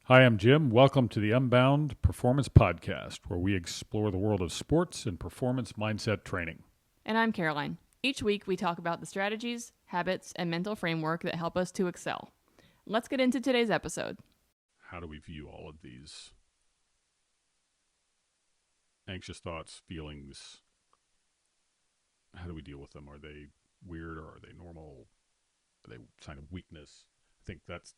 Hi, I'm Jim. Welcome to the Unbound Performance Podcast, where we explore the world of sports and performance mindset training. And I'm Caroline. Each week we talk about the strategies, habits, and mental framework that help us to excel. Let's get into today's episode. How do we view all of these anxious thoughts, feelings? How do we deal with them? Are they weird or are they normal? Are they a sign of weakness? I think that's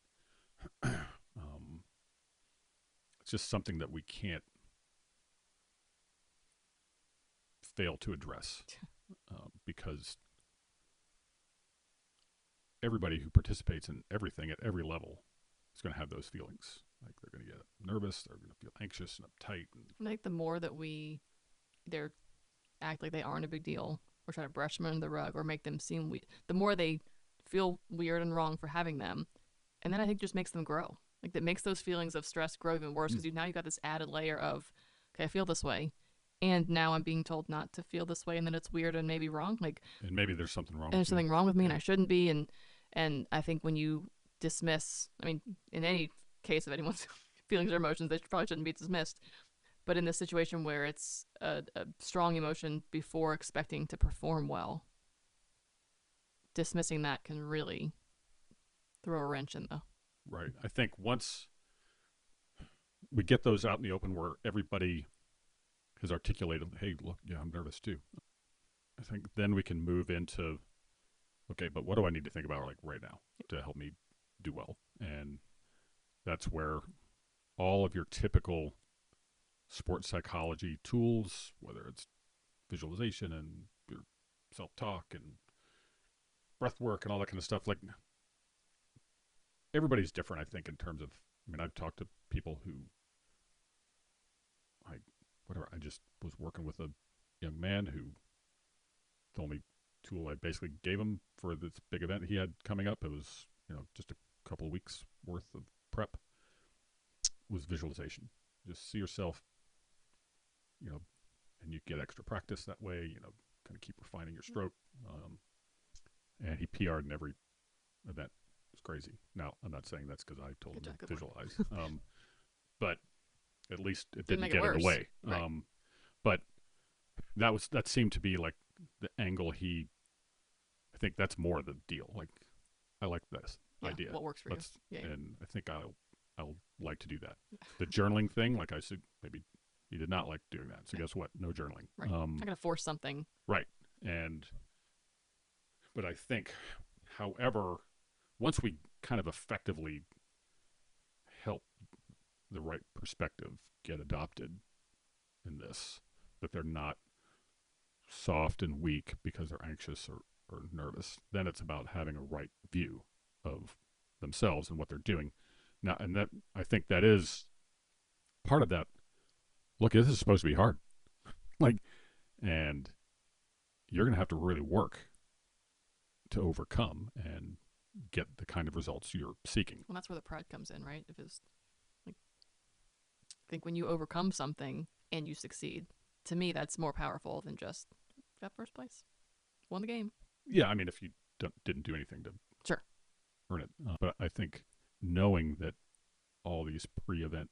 it's just something that we can't fail to address because everybody who participates in everything at every level is going to have those feelings. Like they're going to get nervous, they're going to feel anxious and uptight. I think the more that we either act like they aren't a big deal or try to brush them under the rug or make them seem weird, the more they feel weird and wrong for having them. And then I think just makes them grow. Like that makes those feelings of stress grow even worse because now you've got this added layer of, okay, I feel this way. And now I'm being told not to feel this way and that it's weird and maybe wrong. And maybe there's something wrong. And there's something wrong with me and I shouldn't be. And I think when you dismiss, I mean, in any case of anyone's feelings or emotions, they probably shouldn't be dismissed. But in this situation where it's a strong emotion before expecting to perform well, dismissing that can really throw a wrench in the... Right. I think once we get those out in the open where everybody has articulated, hey, look, yeah, I'm nervous too. I think then we can move into, okay, but what do I need to think about like right now to help me do well? And that's where all of your typical sports psychology tools, whether it's visualization and your self-talk and breath work and all that kind of stuff, like everybody's different, I think, in terms of, I mean, I've talked to people who, like, whatever, I just was working with a young man who the only tool I basically gave him for this big event he had coming up, it was, just a couple of weeks worth of prep, was visualization. Just see yourself, and you get extra practice that way, kind of keep refining your stroke. And he PR'd in every event. It's crazy. Now, I'm not saying that's because I told him to visualize, but at least it didn't get in the way. Right. But that seemed to be like the angle I think that's more the deal. Like, I like this idea. What works for you? Yeah. And I think I'll like to do that. The journaling thing, like I said, maybe he did not like doing that. So guess what? No journaling. Right. I'm not gonna force something. Right. But I think, however, once we kind of effectively help the right perspective get adopted in this, that they're not soft and weak because they're anxious or nervous, then it's about having a right view of themselves and what they're doing. Now, and that, I think that is part of that. Look, this is supposed to be hard. And you're going to have to really work to overcome and get the kind of results you're seeking. Well, that's where the pride comes in, right? If it's like, I think when you overcome something and you succeed, to me, that's more powerful than just got first place, won the game. Yeah, I mean, if you didn't do anything to earn it. But I think knowing that all these pre-event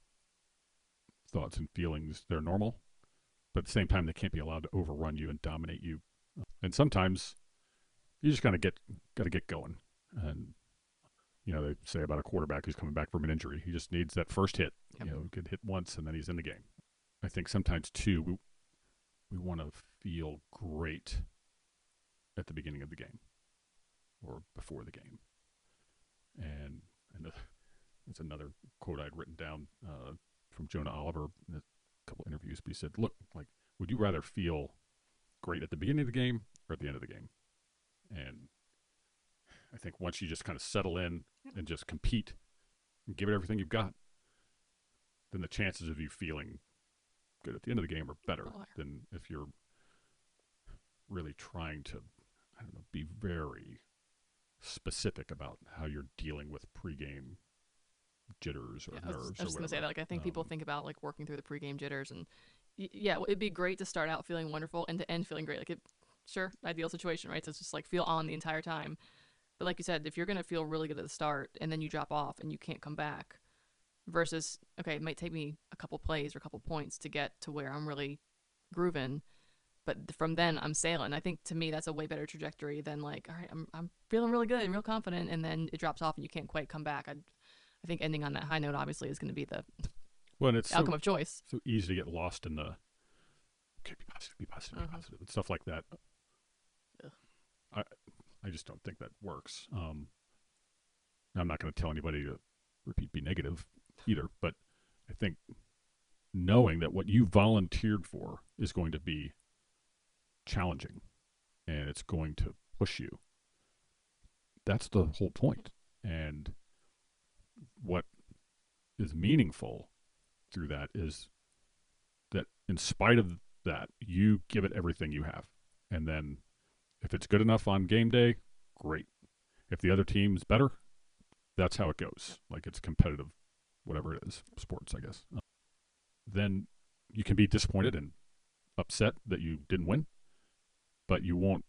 thoughts and feelings, they're normal, but at the same time, they can't be allowed to overrun you and dominate you. And sometimes you just gotta get going. And they say about a quarterback who's coming back from an injury, he just needs that first hit. Yep. Get hit once and then he's in the game. I think sometimes too, we want to feel great at the beginning of the game or before the game. And it's another quote I'd written down from Jonah Oliver in a couple interviews. But he said, "Look, like, would you rather feel great at the beginning of the game or at the end of the game?" And I think once you just kind of settle in and just compete and give it everything you've got, then the chances of you feeling good at the end of the game are better than if you're really trying to, be very specific about how you're dealing with pregame jitters or nerves. I was just going to say that. Like, I think people think about like working through the pregame jitters, and it'd be great to start out feeling wonderful and to end feeling great. Like, sure, ideal situation, right? So it's just like feel on the entire time. But like you said, if you're going to feel really good at the start and then you drop off and you can't come back, versus, okay, it might take me a couple plays or a couple points to get to where I'm really grooving, but from then I'm sailing. I think to me that's a way better trajectory than like, all right, I'm feeling really good and real confident, and then it drops off and you can't quite come back. I think ending on that high note obviously is going to be the Well, and it's outcome of choice. so easy to get lost in the okay, be positive, be Uh-huh. positive, and stuff like that. Ugh. I I just don't think that works. I'm not going to tell anybody to repeat be negative either, but I think knowing that what you volunteered for is going to be challenging and it's going to push you. That's the whole point. And what is meaningful through that is that in spite of that, you give it everything you have. And then if it's good enough on game day, great. If the other team's better, that's how it goes. Like it's competitive, whatever it is, sports, I guess. Then you can be disappointed and upset that you didn't win, but you won't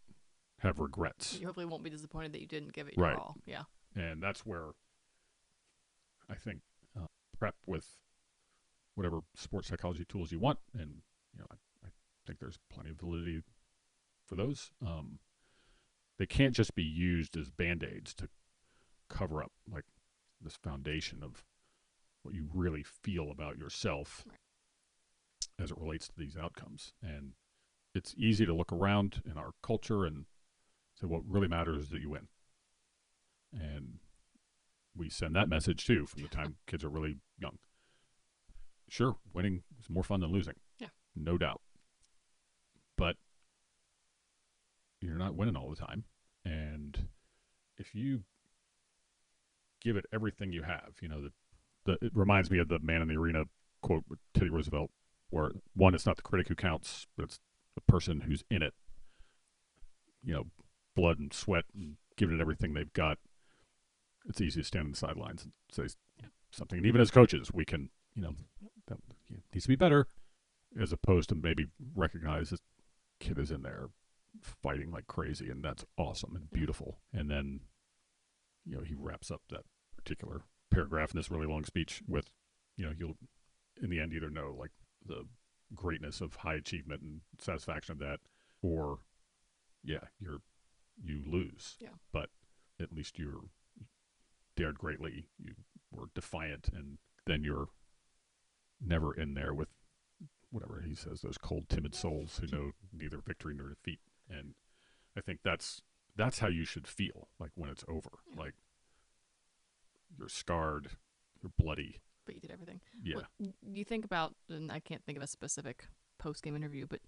have regrets. You hopefully won't be disappointed that you didn't give it your Right. all. Yeah. And that's where I think prep with whatever sports psychology tools you want, and I think there's plenty of validity for those. They can't just be used as band-aids to cover up like this foundation of what you really feel about yourself Right. as it relates to these outcomes. And it's easy to look around in our culture and say what really matters is that you win. And we send that message too from the time kids are really young. Sure, winning is more fun than losing. Yeah. No doubt. But you're not winning all the time. And if you give it everything you have, it reminds me of the man in the arena quote with Teddy Roosevelt, where one, it's not the critic who counts, but it's the person who's in it, blood and sweat and giving it everything they've got. It's easy to stand on the sidelines and say something. And even as coaches, we can, that needs to be better, as opposed to maybe recognize this kid is in there fighting like crazy, and that's awesome and beautiful. And then, he wraps up that particular paragraph in this really long speech with, you'll in the end either know like the greatness of high achievement and satisfaction of that, or you lose. Yeah. But at least you're dared greatly. You were defiant, and then you're never in there with whatever he says, those cold, timid souls who know neither victory nor defeat. And I think that's how you should feel like when it's over. Yeah. Like you're scarred, you're bloody. But you did everything. Yeah. Well, you think about, and I can't think of a specific post game interview, but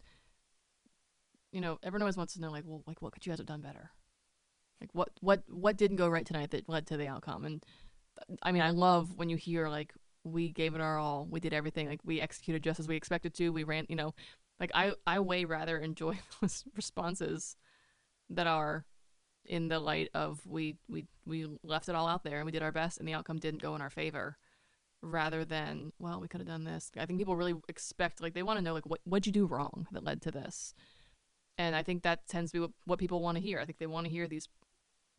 everyone always wants to know, like, well, like what could you guys have done better? Like what didn't go right tonight that led to the outcome? And I mean, I love when you hear like we gave it our all, we did everything, like we executed just as we expected to, we ran, like I way rather enjoy those responses that are in the light of we left it all out there and we did our best and the outcome didn't go in our favor, rather than, well, we could have done this. I think people really expect, like, they want to know, like, what'd you do wrong that led to this? And I think that tends to be what people want to hear. I think they want to hear these,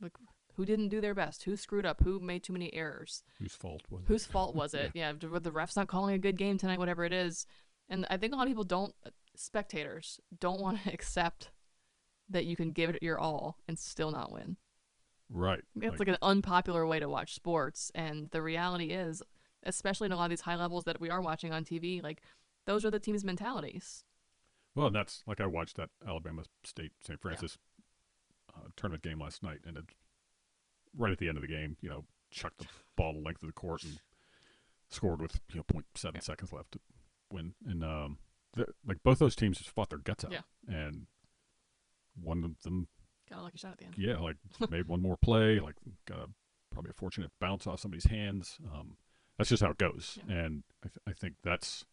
like, who didn't do their best, who screwed up, who made too many errors, Whose fault was whose fault was it? Yeah, the ref's not calling a good game tonight, whatever it is. And I think a lot of people spectators don't want to accept that you can give it your all and still not win. Right. It's like an unpopular way to watch sports. And the reality is, especially in a lot of these high levels that we are watching on TV, like, those are the team's mentalities. Well, and that's like I watched that Alabama State St. Francis tournament game last night, and right at the end of the game, chucked the ball the length of the court and scored with 0.7 seconds left to win. And like both those teams just fought their guts out, and one of them got a lucky shot at the end. Yeah, like made one more play, like got probably a fortunate bounce off somebody's hands. That's just how it goes, and I think that's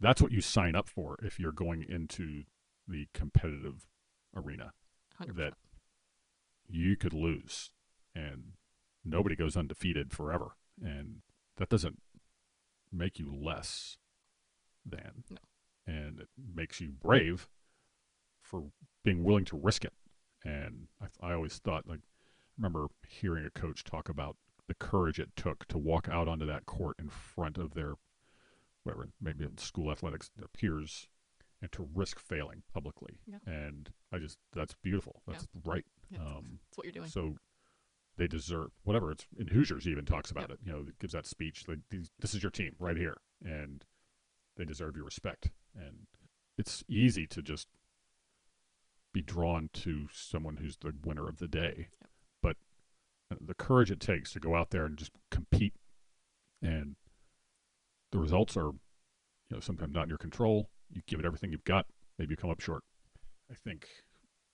what you sign up for if you're going into the competitive arena. 100%. That you could lose, and nobody goes undefeated forever, and that doesn't make you less than. No. And it makes you brave for being willing to risk it. And I always thought, like, I remember hearing a coach talk about the courage it took to walk out onto that court in front of their, whatever, maybe in school athletics, their peers, and to risk failing publicly. Yeah. And that's beautiful. That's right. Yeah. That's what you're doing. So they deserve whatever. It's in Hoosiers even talks about Yep. it. It gives that speech like, this is your team right here, and they deserve your respect. And it's easy to just be drawn to someone who's the winner of the day, Yep. but the courage it takes to go out there and just compete, and the results are, sometimes not in your control. You give it everything you've got. Maybe you come up short. I think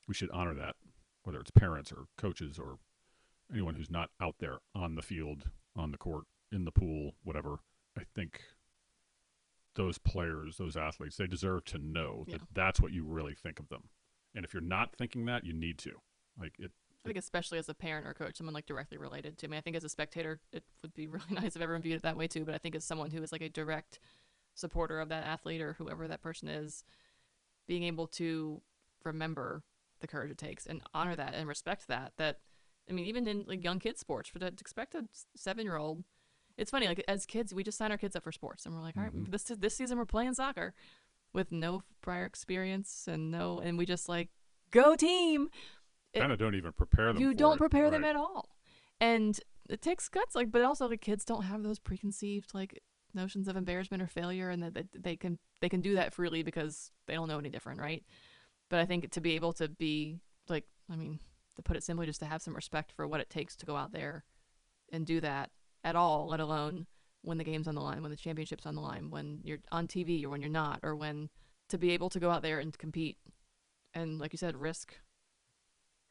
we should honor that, whether it's parents or coaches or anyone who's not out there on the field, on the court, in the pool, whatever. I think those players, those athletes, they deserve to know that that's what you really think of them. And if you're not thinking that, you need to. Like it. I think especially as a parent or coach, someone like directly related to me. I think as a spectator, it would be really nice if everyone viewed it that way too. But I think as someone who is like a direct supporter of that athlete or whoever that person is, being able to remember the courage it takes and honor that and respect that. I mean, even in like young kids sports, to expect a 7-year-old, it's funny. Like as kids, we just sign our kids up for sports, and we're like, all right, this season we're playing soccer, with no prior experience and we just like go team. Kind of don't even prepare them. You don't prepare them at all, and it takes guts. Like, but also the kids don't have those preconceived like notions of embarrassment or failure, and that they can do that freely because they don't know any different, right? But I think to be able to be like, I mean, to put it simply, just to have some respect for what it takes to go out there and do that at all, let alone when the game's on the line, when the championship's on the line, when you're on TV or when you're not, or when to be able to go out there and compete and, like you said, risk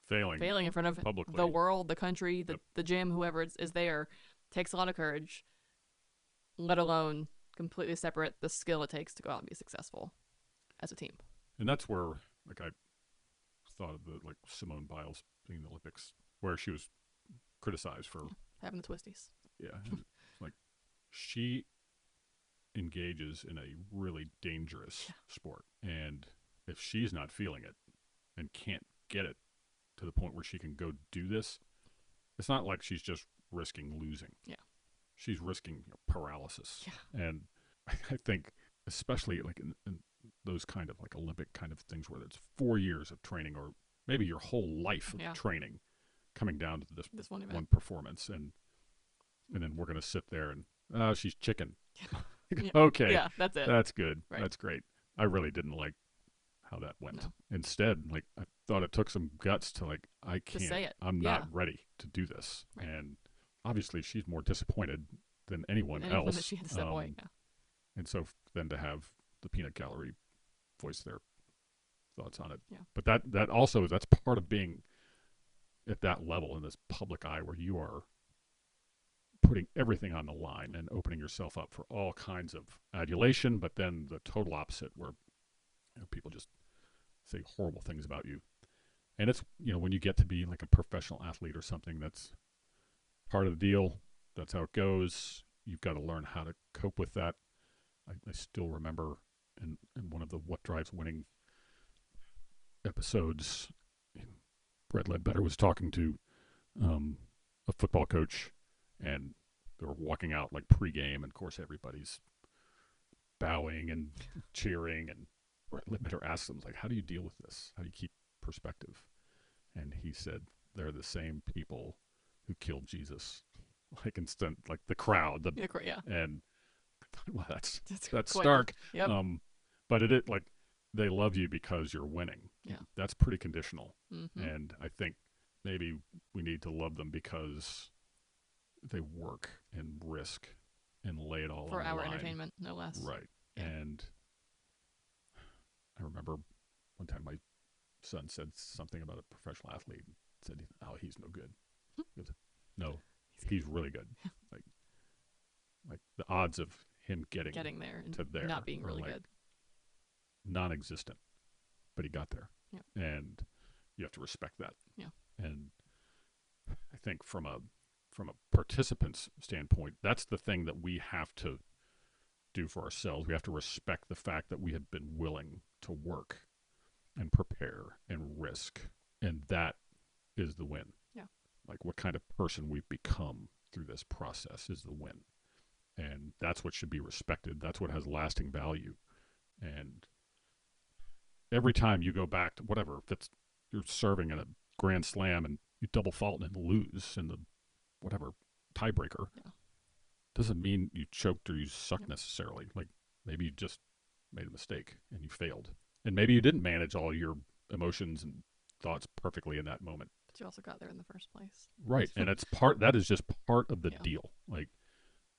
failing in front of publicly. The world, the country, the gym, whoever is there, takes a lot of courage, let alone completely separate the skill it takes to go out and be successful as a team. And that's where, like, I thought of the like Simone Biles being in the Olympics, where she was criticized for having the twisties. Yeah, like she engages in a really dangerous sport, and if she's not feeling it and can't get it to the point where she can go do this, it's not like she's just risking losing. Yeah, she's risking paralysis. Yeah, and I think especially like in those kind of like Olympic kind of things where it's 4 years of training or maybe your whole life of training coming down to this one performance, and then we're going to sit there and she's chicken. Okay, yeah, that's it. That's good. Right. That's great. I really didn't like how that went. No. Instead, like I thought it took some guts to like, I can't. To say it. I'm not ready to do this. Right. And obviously, she's more disappointed than anyone else. That she had to step away. Yeah. And so then to have the peanut gallery voice their thoughts on it. Yeah. But that also that's part of being at that level in this public eye where you are putting everything on the line and opening yourself up for all kinds of adulation, but then the total opposite where people just say horrible things about you. And it's, when you get to be like a professional athlete or something, that's part of the deal. That's how it goes. You've got to learn how to cope with that. I still remember in one of the What Drives Winning episodes, Brett Ledbetter was talking to a football coach, and they were walking out like pregame, and of course everybody's bowing and cheering, and Brett Ledbetter asked them, like, how do you deal with this? How do you keep perspective? And he said, they're the same people who killed Jesus. Like instant, like the crowd, and well, that's stark. Yep. But it like they love you because you're winning. Yeah, that's pretty conditional. Mm-hmm. And I think maybe we need to love them because they work and risk and lay it all for on the our line. Entertainment, no less. Right. Yeah. And I remember one time my son said something about a professional athlete. Said, "Oh, he's no good." He goes, "No, he's really good." like the odds of him getting there and to there not being really like good, non-existent, but he got there. Yeah. And you have to respect that. Yeah. And I think from a participant's standpoint, that's the thing that we have to do for ourselves. We have to respect the fact that we have been willing to work and prepare and risk, and that is the win. Yeah. Like what kind of person we've become through this process is the win. And that's what should be respected. That's what has lasting value. And every time you go back to whatever, if it's you're serving in a grand slam and you double fault and lose in the whatever tiebreaker, Yeah. doesn't mean you choked or you sucked Yep. necessarily. Like maybe you just made a mistake and you failed. And maybe you didn't manage all your emotions and thoughts perfectly in that moment. But you also got there in the first place. Right. And it's part that is just part of the Yeah. deal. Like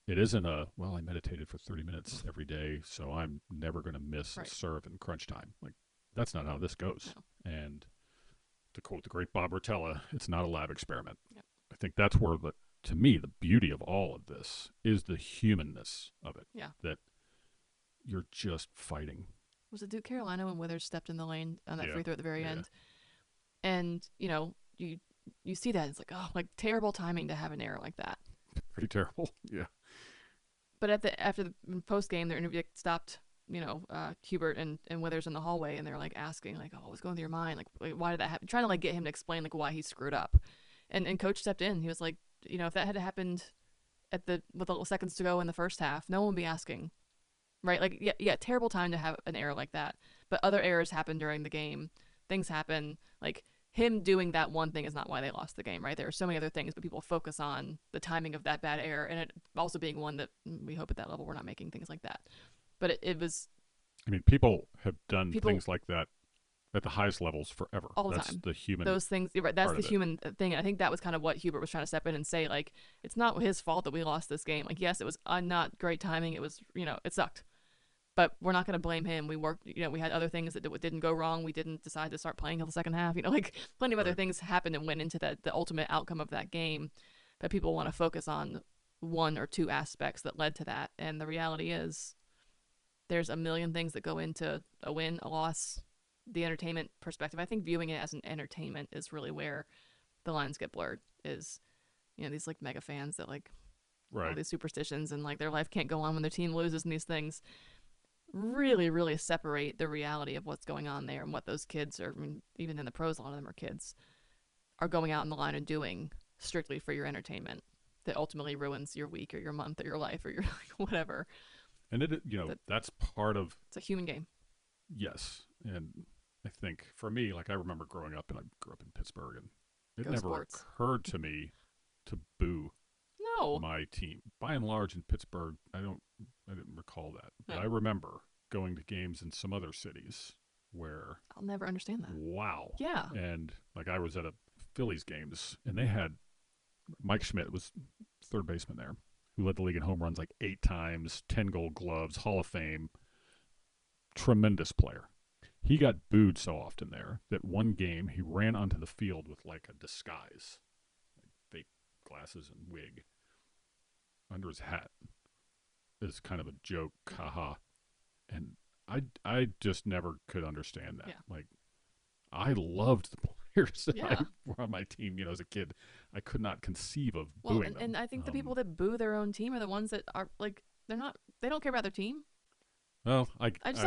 it isn't a well, I meditated for 30 minutes every day, so I'm never going to miss a Right. serve in crunch time. Like that's not how this goes. No. And to quote the great Bob Rotella, it's not a lab experiment. Yep. I think that's where to me, the beauty of all of this is the humanness of it. Yeah. That you're just fighting. Was it Duke Carolina when Withers stepped in the lane on that Yeah. free throw at the very Yeah. end? And you see that it's like, oh, like terrible timing to have an error like that. Pretty terrible. Yeah. But after the post game, their interview stopped, Hubert and Withers in the hallway, and they're like asking, like, oh, what's going through your mind? Like why did that happen? Trying to like get him to explain like why he screwed up. And coach stepped in. He was like, if that had happened with the seconds to go in the first half, no one would be asking, right? Like, yeah, terrible time to have an error like that. But other errors happen during the game. Things happen. Like him doing that one thing is not why they lost the game, right? There are so many other things, but people focus on the timing of that bad error, and it also being one that we hope at that level we're not making things like that. But it was I mean, people have done people things like that at the highest levels forever. all the That's time. the human. Those things, right? That's part the of it. human thing. And I think that was kind of what Hubert was trying to step in and say. Like, it's not his fault that we lost this game. Like, yes, it was not great timing. It was, it sucked. But we're not going to blame him. We worked, we had other things that didn't go wrong. We didn't decide to start playing until the second half. Like plenty of other Right. things happened and went into the ultimate outcome of that game. But people want to focus on one or two aspects that led to that. And the reality is there's a million things that go into a win, a loss, the entertainment perspective. I think viewing it as an entertainment is really where the lines get blurred. Is these like mega fans that like all Right. these superstitions and like their life can't go on when their team loses and these things really, really separate the reality of what's going on there and what those kids are. I mean, even in the pros, a lot of them are kids, are going out in the line and doing strictly for your entertainment that ultimately ruins your week or your month or your life or your whatever. And that's part of It's a human game. yes. And I think for me, like I remember growing up, and I grew up in Pittsburgh, and it Go never sports. occurred to me to boo No. my team. By and large, in Pittsburgh, I didn't recall that, but No. I remember going to games in some other cities where I'll never understand that. wow. Yeah. And like I was at a Phillies games, and they had Mike Schmidt was third baseman there, who led the league in home runs like 8 times, 10 Gold Gloves, Hall of Fame, tremendous player. He got booed so often there that one game he ran onto the field with like a disguise, like fake glasses and wig under his hat as kind of a joke, haha. And I just never could understand that. Yeah. Like I loved the players that Yeah. were on my team, as a kid. I could not conceive of Well, booing them. and I think the people that boo their own team are the ones that are like they don't care about their team. Well, I just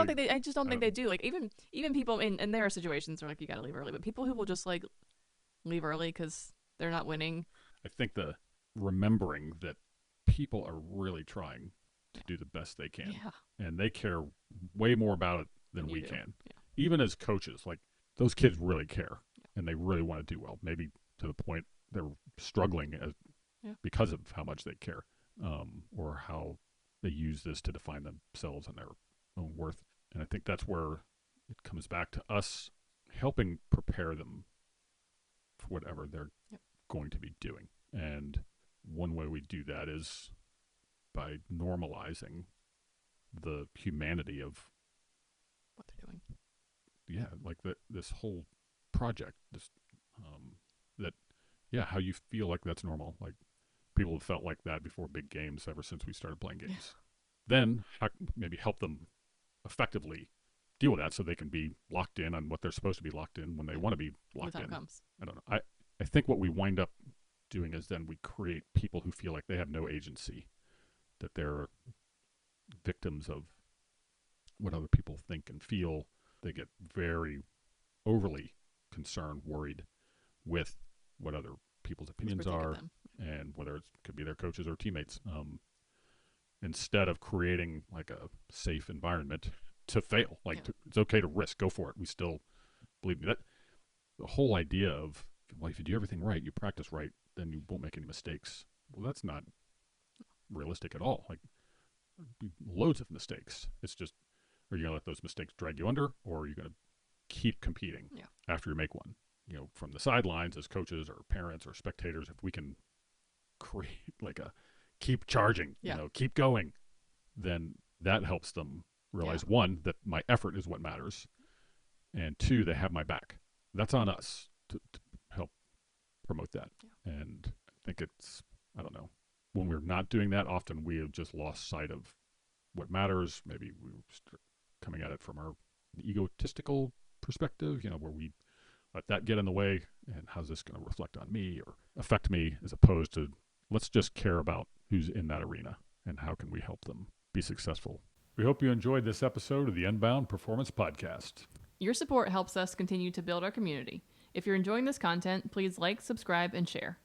don't think they do. Like even people in there are situations where like you got to leave early, but people who will just like leave early because they're not winning. I think the remembering that people are really trying to do the best they can, Yeah. and they care way more about it than Than we you do. can. Yeah. Even as coaches, like those kids really care, and they really want to do well. Maybe to the point they're struggling because of how much they care, or how they use this to define themselves and their own worth. And I think that's where it comes back to us helping prepare them for whatever they're going to be doing. And one way we do that is by normalizing the humanity of What they're doing. like this whole project, this that how you feel like that's normal. Like people have felt like that before big games ever since we started playing games. Then maybe help them effectively deal with that so they can be locked in on what they're supposed to be locked in when they want to be When locked the time in. comes. I don't know. I think what we wind up doing is then we create people who feel like they have no agency, that they're victims of what other people think and feel. They get very overly concerned, worried with what other people's opinions Whisper think of are. them. and whether it could be their coaches or teammates, instead of creating like a safe environment to fail. Like it's okay to risk, go for it. We still believe me that the whole idea of, well, if you do everything right, you practice right, then you won't make any mistakes. Well, that's not realistic at all. Like loads of mistakes. It's just, are you going to let those mistakes drag you under, or are you going to keep competing after you make one? You know, from the sidelines as coaches or parents or spectators, if we can create like a keep charging, you know, keep going, then that helps them realize one, that my effort is what matters, and two, they have my back. That's on us to help promote that. And I think it's, I don't know, when we're not doing that, often we have just lost sight of what matters. Maybe we're coming at it from our egotistical perspective, you know, where we let that get in the way, and how's this going to reflect on me or affect me, as opposed to let's just care about who's in that arena and how can we help them be successful. We hope you enjoyed this episode of the Unbound Performance Podcast. Your support helps us continue to build our community. If you're enjoying this content, please like, subscribe, and share.